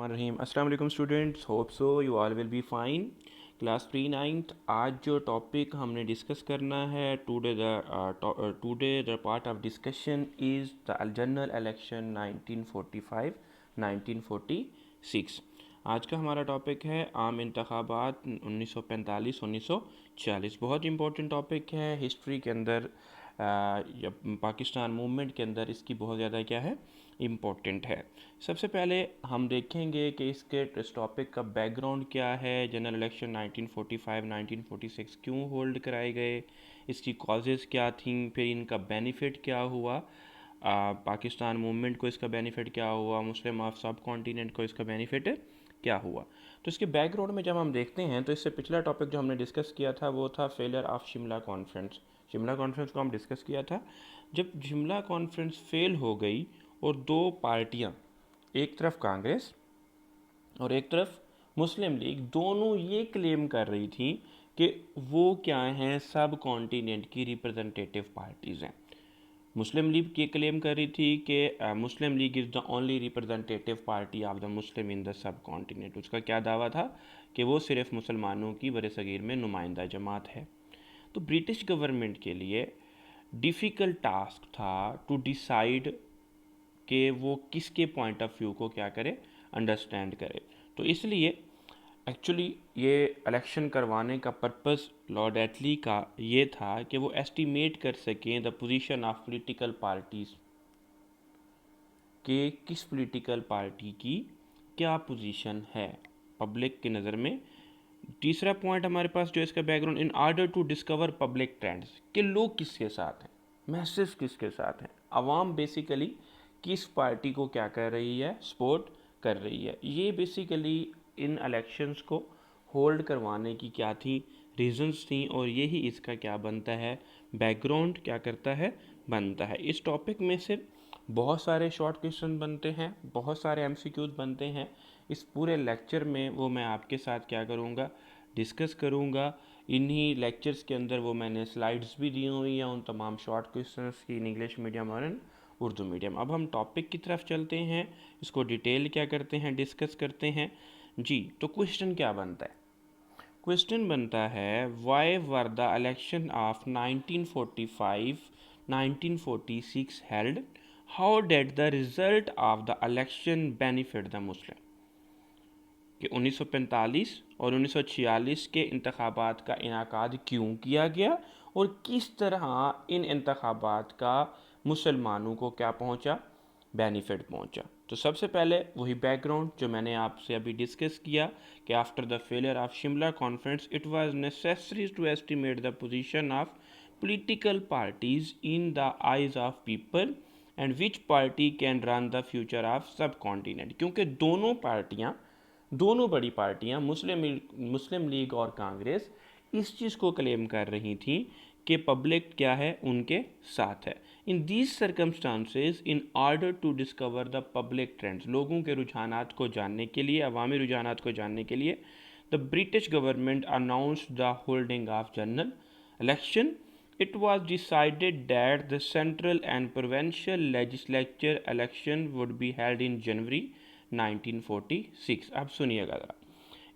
रहीम। अस्सलाम वालेकुम students, hope so you all will be fine. Class pre ninth, आज जो टॉपिक हमने डिस्कस करना है today the part of discussion is the general election 1945-1946। आज का हमारा टॉपिक है आम इंतखाबात 1945-1946। बहुत इंपॉर्टेंट टॉपिक है हिस्ट्री के अंदर, या पाकिस्तान मूवमेंट के अंदर इसकी बहुत ज़्यादा क्या है, इम्पोर्टेंट है। सबसे पहले हम देखेंगे कि इस टॉपिक का बैकग्राउंड क्या है, जनरल इलेक्शन 1945-1946 क्यों होल्ड कराए गए, इसकी कॉजेज़ क्या थी, फिर इनका बेनिफिट क्या हुआ, पाकिस्तान मूवमेंट को इसका बेनिफिट क्या हुआ, मुस्लिम ऑफ सब कॉन्टिनेंट को इसका बेनिफिट क्या हुआ। तो इसके बैकग्राउंड में जब हम देखते हैं तो इससे पिछला टॉपिक जो हमने डिस्कस किया था वो था failure of Shimla conference. Shimla conference को हम डिस्कस किया था। जब शिमला कॉन्फ्रेंस फेल हो गई और दो पार्टियां, एक तरफ कांग्रेस और एक तरफ मुस्लिम लीग, दोनों ये क्लेम कर रही थी कि वो क्या हैं, सब कॉन्टिनेंट की रिप्रेजेंटेटिव पार्टीज़ हैं। मुस्लिम लीग ये क्लेम कर रही थी कि Muslim League is the only representative party of the Muslim in the subcontinent. उसका क्या दावा था कि वो सिर्फ मुसलमानों की बरसगीर में नुमाइंदा जमात है। तो ब्रिटिश गवर्नमेंट के लिए डिफ़िकल्ट टास्क था टू डिसाइड कि वो किसके पॉइंट ऑफ व्यू को क्या करे, अंडरस्टैंड करे। तो इसलिए एक्चुअली ये इलेक्शन करवाने का पर्पस लॉर्ड एटली का ये था कि वो एस्टिमेट कर सकें the position of political parties, कि किस पॉलिटिकल पार्टी की क्या पोजीशन है पब्लिक की नज़र में। तीसरा पॉइंट हमारे पास जो इसका background, in order to discover public trends, कि लोग किसके साथ हैं, मैसेज किसके साथ हैं, आवाम बेसिकली किस पार्टी को क्या कर रही है, सपोर्ट कर रही है। ये बेसिकली इन इलेक्शंस को होल्ड करवाने की क्या थी, रीजंस थी, और यही इसका क्या बनता है, बैकग्राउंड क्या करता है, बनता है। इस टॉपिक में से बहुत सारे शॉर्ट क्वेश्चन बनते हैं, बहुत सारे एमसीक्यूज बनते हैं। इस पूरे लेक्चर में वो मैं आपके साथ क्या करूँगा, डिस्कस करूँगा। इन्हीं लेक्चर्स के अंदर वो मैंने स्लाइड्स भी दी हुई हैं उन तमाम शॉर्ट क्वेश्चंस की, इन इंग्लिश मीडियम और इन उर्दू मीडियम। अब हम टॉपिक की तरफ चलते हैं, इसको डिटेल क्या करते हैं, डिस्कस करते हैं जी। तो क्वेश्चन क्या बनता है, क्वेश्चन बनता है why were the election of 1945-1946 held, how dead the result of the election benefit the Muslim, कि 1945 और 1946 के इंतखाबात का इनाकाद क्यों किया गया और किस तरह इन इंतखाबात का मुसलमानों को क्या पहुंचा, बेनिफिट पहुंचा। तो सबसे पहले वही बैकग्राउंड जो मैंने आपसे अभी डिस्कस किया कि after the failure of Shimla conference it was necessary to estimate the position of political parties in the eyes of people and which party can run the future of subcontinent, क्योंकि दोनों बड़ी पार्टियां मुस्लिम लीग और कांग्रेस इस चीज़ को claim कर रही थी कि पब्लिक क्या है, उनके साथ है। In these circumstances, in order to discover the public trends, लोगों के रुझानात को जानने के लिए, अवामी रुझानात को जानने के लिए, the British government announced the holding of general election. It was decided that the central and provincial legislature election would be held in January 1946। अब सुनिएगा ज़रा,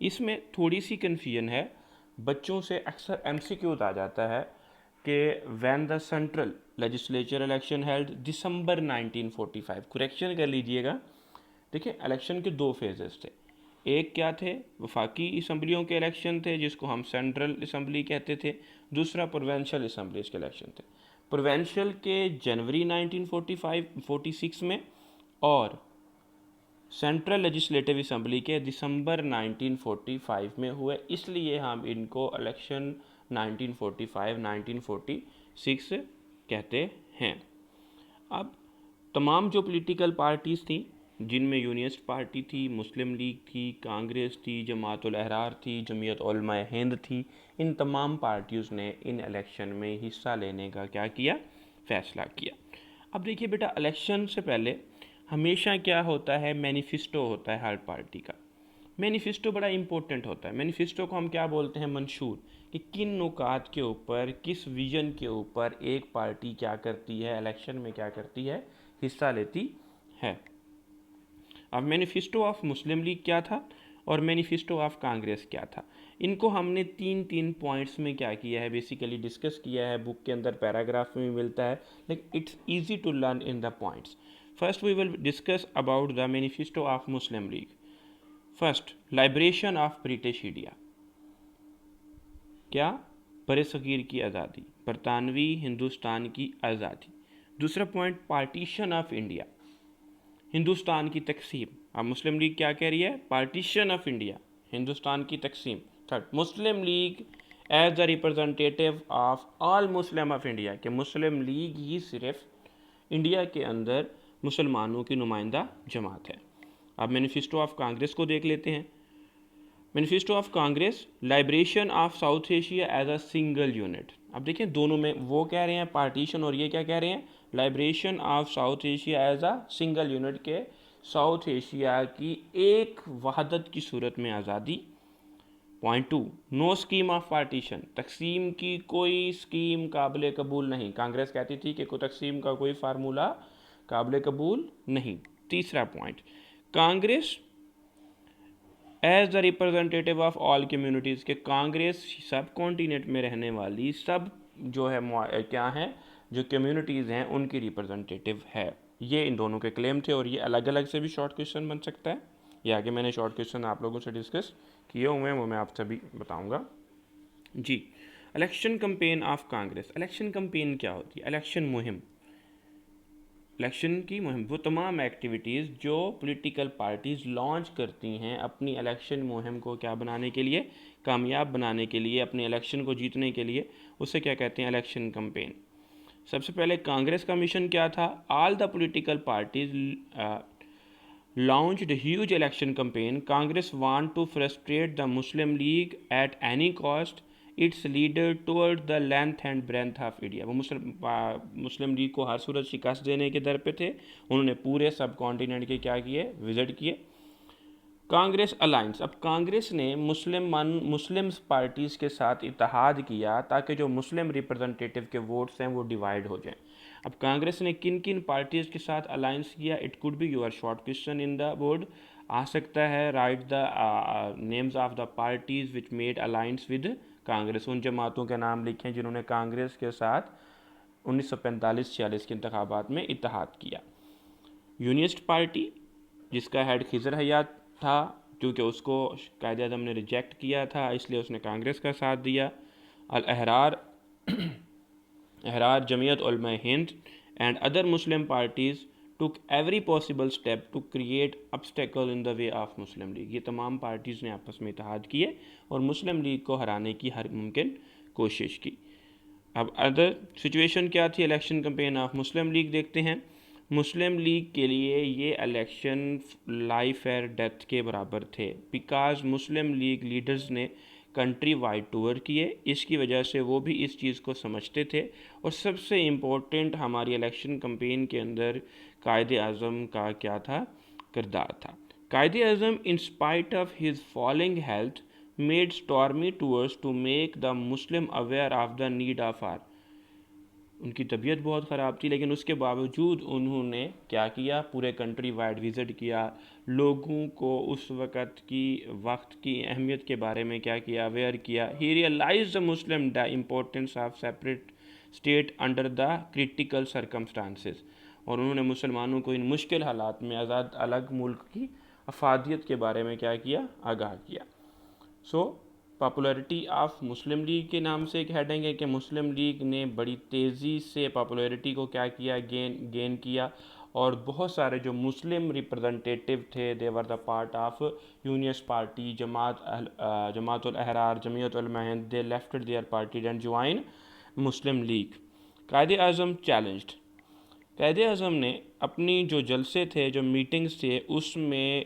इसमें थोड़ी सी कन्फ्यूजन है, बच्चों से अक्सर एमसीक्यूज आ जाता है कि when the central legislature election held, December 1945। Correction कर लीजिएगा। देखिए, इलेक्शन के दो फेजेस थे, एक क्या थे, वफाकी असम्बलियों के इलेक्शन थे जिसको हम सेंट्रल असम्बली कहते थे, दूसरा प्रोवेंशियल असम्बलीज के इलेक्शन थे। प्रोवेंशियल के जनवरी 1946 में और सेंट्रल लेजिस्लेटिव असम्बली के दिसंबर 1945 में हुए, इसलिए हम इनको इलेक्शन 1945-1946 कहते हैं। अब तमाम जो पॉलिटिकल पार्टीज़ थी, जिनमें यूनियनिस्ट पार्टी थी, मुस्लिम लीग थी, कांग्रेस थी, जमातुल अहरार थी, जमीयत उलमा हिंद थी, इन तमाम पार्टियों ने इन इलेक्शन में हिस्सा लेने का क्या किया, फ़ैसला किया। अब देखिए बेटा, इलेक्शन से पहले हमेशा क्या होता है, मैनिफेस्टो होता है हर पार्टी का। मैनिफेस्टो बड़ा इंपॉर्टेंट होता है। मैनिफेस्टो को हम क्या बोलते हैं, मंशूर, कि किन नुकात के ऊपर, किस विजन के ऊपर एक पार्टी क्या करती है, इलेक्शन में क्या करती है, हिस्सा लेती है। अब मैनिफेस्टो ऑफ मुस्लिम लीग क्या था और मैनिफेस्टो ऑफ कांग्रेस क्या था, इनको हमने तीन तीन पॉइंट्स में क्या किया है, बेसिकली डिस्कस किया है। बुक के अंदर पैराग्राफ में मिलता है, लेकिन it's easy to learn in the points. First we will discuss about the manifesto of Muslim League. First, liberation of British India, क्या, बरसगीर की आज़ादी, बरतानवी हिंदुस्तान की आज़ादी। दूसरा point, partition of India, Hindustan की तकसीम। अब मुस्लिम लीग क्या कह रही है, पार्टीशन ऑफ इंडिया, हिंदुस्तान की तकसीम। Third, Muslim League as the representative of all Muslim of India, कि मुस्लिम लीग ही सिर्फ इंडिया के अंदर मुसलमानों की नुमाइंदा जमात है। अब मैनिफेस्टो ऑफ कांग्रेस को देख लेते हैं। Manifesto of Congress, liberation of South Asia as a single unit. अब देखिए दोनों में वो कह रहे हैं पार्टीशन और ये क्या कह रहे हैं, liberation of South Asia as a single unit, के साउथ एशिया की एक वहदत की सूरत में आज़ादी। Point two, no scheme of partition, तकसीम की कोई स्कीम काबिल कबूल नहीं। कांग्रेस कहती थी कि कोई तकसीम का कोई फार्मूला काबिल कबूल नहीं। तीसरा point, Congress as the representative of all communities, के कांग्रेस सब कॉन्टिनेंट में रहने वाली सब जो है क्या हैं, जो कम्युनिटीज़ हैं उनकी रिप्रेजेंटेटिव है। ये इन दोनों के क्लेम थे और ये अलग अलग से भी शॉर्ट क्वेश्चन बन सकता है। ये आगे मैंने शॉर्ट क्वेश्चन आप लोगों से डिस्कस किए हुए हैं, वो मैं आपसे भी बताऊँगा जी। Election campaign of Congress, election campaign क्या होती है, इलेक्शन मुहिम। इलेक्शन की मुहिम वो तमाम एक्टिविटीज़ जो पॉलिटिकल पार्टीज़ लॉन्च करती हैं अपनी इलेक्शन मुहिम को क्या बनाने के लिए, कामयाब बनाने के लिए, अपने इलेक्शन को जीतने के लिए, उसे क्या कहते हैं, इलेक्शन कंपेन। सबसे पहले कांग्रेस का मिशन क्या था, all the political parties launched a huge election campaign. Congress want to frustrate the Muslim League at any cost. Its leader toward the length and breadth of India. वो मुस्लिम league को हर सूरत शिकस्त देने के दर पे थे। उन्होंने पूरे सब कॉन्टिनेंट के क्या किए, विजिट किए। कांग्रेस अलायंस, अब कांग्रेस ने मुस्लिम पार्टीज़ के साथ इत्तेहाद किया ताकि जो मुस्लिम रिप्रेजेंटेटिव के वोट्स हैं वो डिवाइड हो जाएं। अब कांग्रेस ने किन किन पार्टीज़ के साथ अलायंस किया, it could be your short question in the board, आ सकता है। Write the names of the parties which made alliance with Congress, उन जमातों के नाम लिखें जिन्होंने कांग्रेस के साथ 1945-46 के इंतखाबात में इत्तेहाद किया। यूनिस्ट पार्टी, जिसका हेड खिजर हयात था, क्योंकि उसको कायदे आज़म ने रिजेक्ट किया था इसलिए उसने कांग्रेस का साथ दिया। अल अहरार अहरार, जमीयत उलमा Hind and other Muslim parties took every possible step to create obstacle in the way of Muslim League. ये तमाम पार्टीज़ ने आपस में इत्तेहाद किए और मुस्लिम लीग को हराने की हर मुमकिन कोशिश की। अब अदर सिचुएशन क्या थी, election campaign of Muslim league देखते हैं। मुस्लिम लीग के लिए ये इलेक्शन लाइफ और डेथ के बराबर थे, बिकॉज मुस्लिम लीग लीडर्स ने कंट्री वाइड टूर किए, इसकी वजह से वो भी इस चीज़ को समझते थे। और सबसे इम्पोर्टेंट हमारी इलेक्शन कैंपेन के अंदर कायदे आज़म का क्या था, किरदार था। Quaid-e Azam in spite of his falling health made stormy tours to make the Muslim aware of the need of hour. उनकी तबीयत बहुत ख़राब थी लेकिन उसके बावजूद उन्होंने क्या किया, पूरे कंट्री वाइड विज़िट किया, लोगों को उस वक्त की अहमियत के बारे में क्या किया, अवेयर किया। He realize the Muslim the importance of separate state under the critical circumstances, और उन्होंने मुसलमानों को इन मुश्किल हालात में आज़ाद अलग मुल्क की अफादियत के बारे में क्या किया, आगाह किया। सो पॉपुलैरिटी ऑफ मुस्लिम लीग के नाम से एक हेडिंग है कि मुस्लिम लीग ने बड़ी तेज़ी से पॉपुलैरिटी को क्या किया, गेन किया, और बहुत सारे जो मुस्लिम रिप्रेजेंटेटिव थे they were the part of Unionist party, Jamatul Ahrar, Jamiat उलमा Hind, they lefted their party and join Muslim League. Quaid-e Azam challenged, कायदे आज़म ने अपनी जो जलसे थे, जो मीटिंग्स थे, उसमें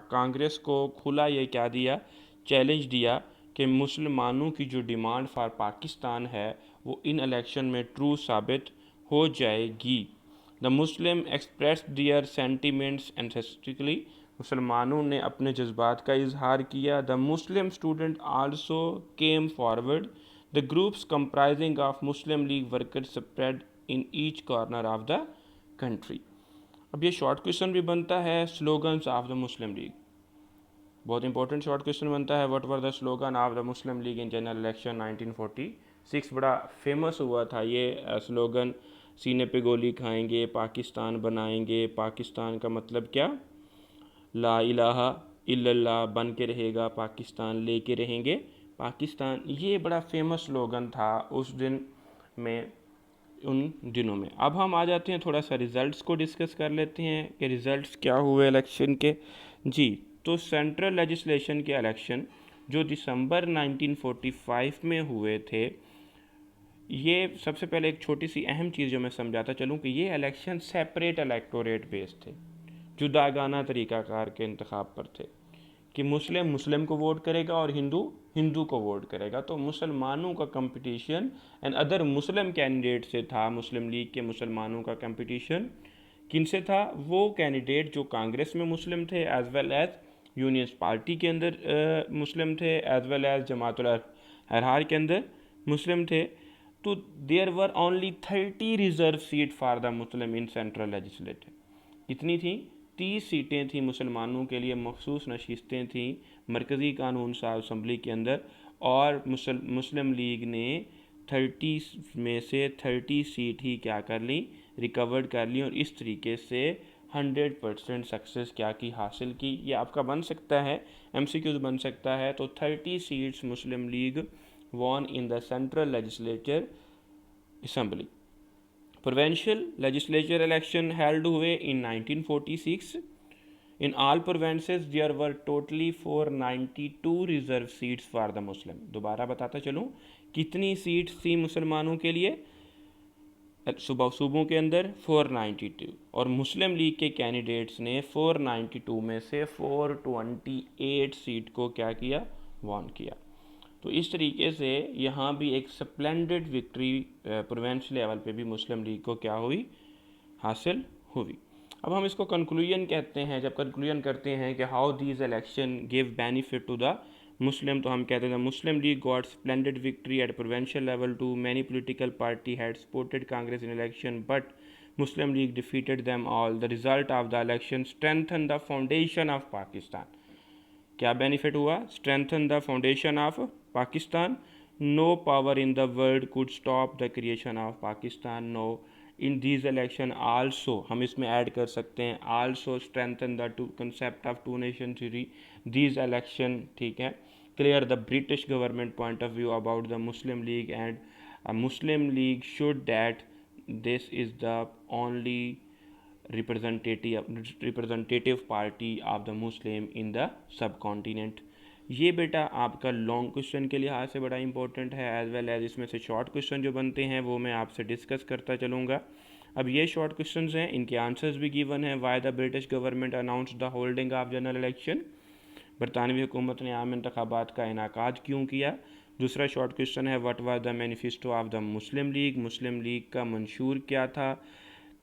कांग्रेस को खुला ये क्या दिया, चैलेंज दिया कि मुसलमानों की जो डिमांड फॉर पाकिस्तान है वो इन इलेक्शन में ट्रू साबित हो जाएगी। The Muslim express their sentiments enthusiastically, मुसलमानों ने अपने जज्बात का इजहार किया। The Muslim student also came forward, the groups comprising of Muslim League workers spread in each corner of the country. अब ये शॉर्ट क्वेश्चन भी बनता है, slogans of the Muslim League, बहुत इंपॉर्टेंट शॉर्ट क्वेश्चन बनता है। What were the slogan of the Muslim League in general election 1946। बड़ा famous हुआ था ये स्लोगन, सीने पे गोली खाएंगे, पाकिस्तान बनाएंगे, पाकिस्तान का मतलब क्या, ला इलाहा इल्लल्लाह बन के रहेगा, पाकिस्तान लेके रहेंगे पाकिस्तान। ये बड़ा फेमस स्लोगन था उस दिन में, उन दिनों में। अब हम आ जाते हैं, थोड़ा सा रिज़ल्ट्स को डिस्कस कर लेते हैं कि रिज़ल्ट्स क्या हुए इलेक्शन के। जी, तो सेंट्रल लेजिस्लेशन के इलेक्शन जो दिसंबर 1945 में हुए थे, ये सबसे पहले एक छोटी सी अहम चीज़ जो मैं समझाता चलूँ कि ये इलेक्शन सेपरेट इलेक्टोरेट बेस्ड थे, जुदागाना तरीक़ाकार के इंतखाब पर थे कि मुस्लिम मुस्लिम को वोट करेगा और हिंदू हिंदू को वोट करेगा। तो मुसलमानों का competition and other Muslim candidate से था, मुस्लिम लीग के मुसलमानों का कंपटीशन किन से था, वो कैंडिडेट जो कांग्रेस में मुस्लिम थे as well as union party के अंदर मुस्लिम थे, as well as Jamatul Ahrar के अंदर मुस्लिम थे। तो there were only 30 reserve seat for the Muslim in central legislative. कितनी थी, 30 सीटें थी मुसलमानों के लिए, मखसूस नशिस्तें थीं मरकज़ी कानून साज असम्बली के अंदर। और मुस्लिम लीग ने 30 में से 30 सीट ही क्या कर ली, रिकवर्ड कर ली, और इस तरीके से 100% सक्सेस क्या की, हासिल की। ये आपका बन सकता है, MCQs बन सकता है। तो 30 seats Muslim League won in the central legislature assembly। Provincial legislature election held हुए in 1946। In all provinces there were totally 492 reserve seats for the Muslim. दोबारा बताता चलूँ, कितनी सीट्स थी मुसलमानों के लिए सूबों के अंदर, 492, और मुस्लिम लीग के कैंडिडेट्स ने 492 में से 428 सीट को क्या किया, वॉन किया। तो इस तरीके से यहाँ भी एक स्प्लेंडेड विक्ट्री प्रोविंशियल लेवल पे भी मुस्लिम लीग को क्या हुई, हासिल हुई। अब हम इसको कंक्लूजन कहते हैं। जब कंक्लूजन करते हैं कि how these election give benefit to the Muslim, तो हम कहते हैं Muslim League got splendid victory at provincial level too many political party had supported Congress in election but Muslim League defeated them all. The result of the election strengthened the foundation of Pakistan. क्या benefit हुआ, strengthen the foundation of Pakistan. No power in the world could stop the creation of Pakistan. No in these election also, हम इसमें add कर सकते हैं, also strengthen the two concept of two nation theory. These election, ठीक है, clear the British government point of view about the Muslim League and Muslim League should that this is the only representative party of the Muslim in the सब continent. ये बेटा आपका long question के लिहाज से बड़ा इंपॉर्टेंट है, as well as इसमें से शॉर्ट क्वेश्चन जो बनते हैं वो मैं आपसे डिस्कस करता चलूँगा। अब ये शॉर्ट क्वेश्चन हैं, इनके आंसर्स भी गिवन है। Why the British government announce the holding of general election, बरतानवी हुकूमत ने आम इंतखाबात का इनाकाद क्यों किया। दूसरा शॉर्ट क्वेश्चन है, what was the manifesto of the Muslim League, Muslim League का मंशूर क्या था।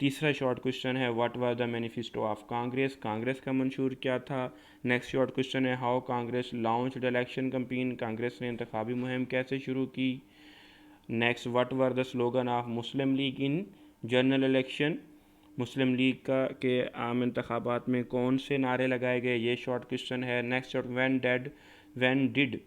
तीसरा शॉर्ट क्वेश्चन है, what was the manifesto of Congress, Congress का मंशूर क्या था। नेक्स्ट शॉर्ट क्वेश्चन है, how Congress launched election campaign, Congress ने इंतखाबी मुहिम कैसे शुरू की। Next, what were the slogan of Muslim League in general election, Muslim League का के आम इंतखाबात में कौन से नारे लगाए गए, ये शॉर्ट क्वेश्चन है। Next short, when did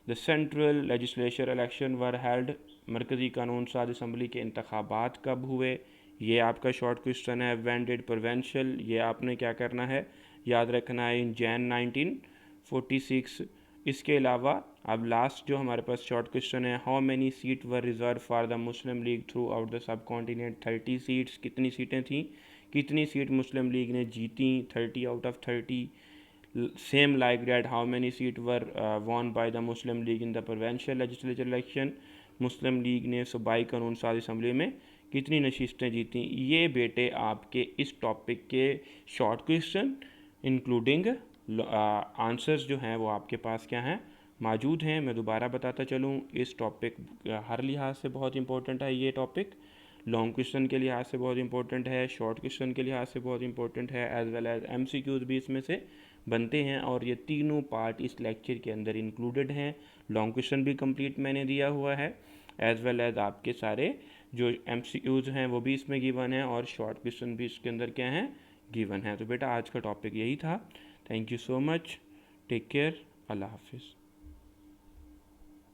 the central legislature election were held, मरकज़ी कानून साज असम्बली के इंतखाबात कब हुए, ये आपका शॉर्ट क्वेश्चन है। व्हेन डिड प्रोविंशियल, ये आपने क्या करना है, याद रखना है, इन जैन 1946। इसके अलावा अब लास्ट जो हमारे पास शॉर्ट क्वेश्चन है, how many seat were reserve for the Muslim league through out the sub continent, 30 seats, कितनी सीटें थीं, कितनी सीट मुस्लिम लीग ने जीती, 30 out of 30। Same like that, how many seat were won by the Muslim League in the provincial legislature election, Muslim league ने सूबाई कानून साज असम्बली में कितनी नशिस्तें जीती। ये बेटे आपके इस टॉपिक के शॉर्ट क्वेश्चन इंक्लूडिंग आंसर्स जो हैं वो आपके पास क्या हैं, मौजूद हैं। मैं दोबारा बताता चलूँ, इस टॉपिक हर लिहाज से बहुत इंपॉर्टेंट है। ये टॉपिक लॉन्ग क्वेश्चन के लिहाज से बहुत इंपॉर्टेंट है, शॉर्ट क्वेश्चन के लिहाज से बहुत इंपॉर्टेंट है, एज वेल एज MCQs भी इसमें से बनते हैं, और ये तीनों पार्ट इस लेक्चर के अंदर इंक्लूडेड हैं। लॉन्ग क्वेश्चन भी कंप्लीट मैंने दिया हुआ है, एज वेल एज आपके सारे जो MCQs हैं वो भी इसमें गिवन है, और शॉर्ट क्वेश्चन भी इसके अंदर क्या हैं, गिवन है। तो बेटा आज का टॉपिक यही था। Thank you so much, take care, अल्लाह हाफिज़।